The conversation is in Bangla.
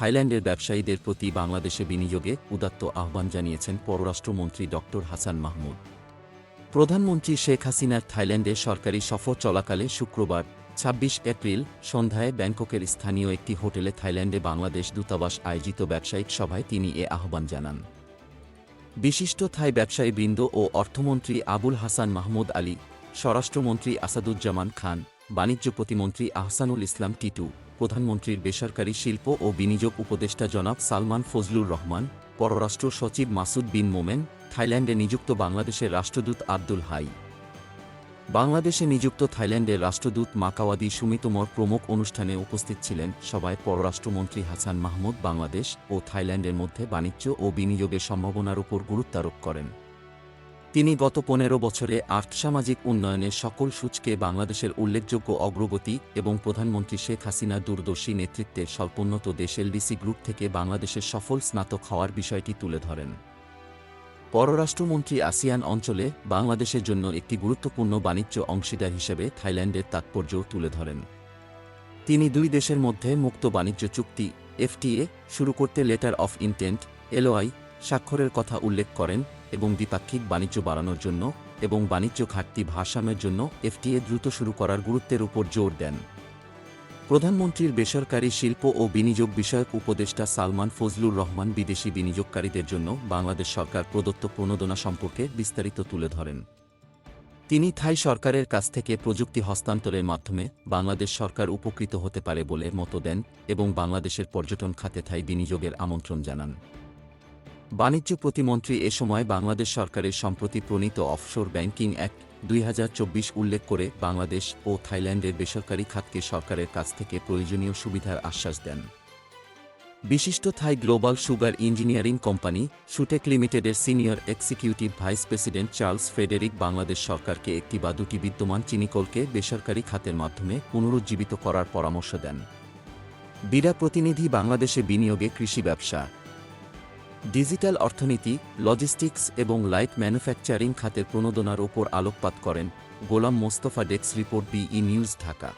থাইল্যান্ডের ব্যবসায়ীদের প্রতি বাংলাদেশে বিনিয়োগে উদাত্ত আহ্বান জানিয়েছেন পররাষ্ট্রমন্ত্রী ড হাসান মাহমুদ। প্রধানমন্ত্রী শেখ হাসিনার থাইল্যান্ডে সরকারি সফর চলাকালে শুক্রবার ২৬ এপ্রিল সন্ধ্যায় ব্যাংককের স্থানীয় একটি হোটেলে থাইল্যান্ডে বাংলাদেশ দূতাবাস আয়োজিত ব্যবসায়িক সভায় তিনি এ আহ্বান জানান। বিশিষ্ট থাই ব্যবসায়ীবৃন্দ ও অর্থমন্ত্রী আবুল হাসান মাহমুদ আলী, স্বরাষ্ট্রমন্ত্রী আসাদুজ্জামান খান, বাণিজ্য প্রতিমন্ত্রী আহসানুল ইসলাম টিটু, প্রধানমন্ত্রীর বেসরকারি শিল্প ও বিনিয়োগ উপদেষ্টা জনাব সালমান ফজলুর রহমান, পররাষ্ট্র সচিব মাসুদ বিন মোমেন, থাইল্যান্ডে নিযুক্ত বাংলাদেশের রাষ্ট্রদূত আব্দুল হাই, বাংলাদেশে নিযুক্ত থাইল্যান্ডের রাষ্ট্রদূত মাকাওয়াদি সুমিতোমর প্রমুখ অনুষ্ঠানে উপস্থিত ছিলেন। সভায় পররাষ্ট্রমন্ত্রী হাসান মাহমুদ বাংলাদেশ ও থাইল্যান্ডের মধ্যে বাণিজ্য ও বিনিয়োগের সম্ভাবনার উপর গুরুত্বারোপ করেন। তিনি গত ১৫ বছরে আর্থসামাজিক উন্নয়নের সকল সূচকে বাংলাদেশের উল্লেখযোগ্য অগ্রগতি এবং প্রধানমন্ত্রী শেখ হাসিনার দূরদর্শী নেতৃত্বে স্বল্পোন্নত দেশ এলডিসি গ্রুপ থেকে বাংলাদেশের সফল স্নাতক হওয়ার বিষয়টি তুলে ধরেন। পররাষ্ট্রমন্ত্রী আসিয়ান অঞ্চলে বাংলাদেশের জন্য একটি গুরুত্বপূর্ণ বাণিজ্য অংশীদার হিসেবে থাইল্যান্ডের তাৎপর্যও তুলে ধরেন। তিনি দুই দেশের মধ্যে মুক্ত বাণিজ্য চুক্তি এফটিএ শুরু করতে লেটার অফ ইনটেন্ট এলওআই স্বাক্ষরের কথা উল্লেখ করেন এবং দ্বিপাক্ষিক বাণিজ্য বাড়ানোর জন্য এবং বাণিজ্য ঘাটতি ভারসাম্যের জন্য এফটিএ দ্রুত শুরু করার গুরুত্বের উপর জোর দেন। প্রধানমন্ত্রীর বেসরকারি শিল্প ও বিনিয়োগ বিষয়ক উপদেষ্টা সালমান ফজলুর রহমান বিদেশি বিনিয়োগকারীদের জন্য বাংলাদেশ সরকার প্রদত্ত প্রণোদনা সম্পর্কে বিস্তারিত তুলে ধরেন। তিনি থাই সরকারের কাছ থেকে প্রযুক্তি হস্তান্তরের মাধ্যমে বাংলাদেশ সরকার উপকৃত হতে পারে বলে মত দেন এবং বাংলাদেশের পর্যটন খাতে থাই বিনিয়োগের আমন্ত্রণ জানান। বাণিজ্য প্রতিমন্ত্রী এ সময় বাংলাদেশ সরকারের সম্প্রতি প্রণীত অফশোর ব্যাংকিং অ্যাক্ট ২০২৪ উল্লেখ করে বাংলাদেশ ও থাইল্যান্ডের বেসরকারি খাতকে সরকারের কাছ থেকে প্রয়োজনীয় সুবিধার আশ্বাস দেন। বিশিষ্ট Thai global sugar engineering company Sutech লিমিটেডের senior executive vice president Charles Frederick Bangladesh সরকারকে একটি বা দুটি বিদ্যমান চিনিকলকে বেসরকারি খাতের মাধ্যমে পুনরুজ্জীবিত করার পরামর্শ দেন। বিরা প্রতিনিধি বাংলাদেশে বিনিয়োগে কৃষি ব্যবসা, ডিজিটাল অর্থনীতি, লজিস্টিক্স এবং লাইট ম্যানুফ্যাকচারিং খাতের প্রণোদনার ওপর আলোকপাত করেন। গোলাম মোস্তফা, ডেস্ক রিপোর্ট, বিই নিউজ, ঢাকা।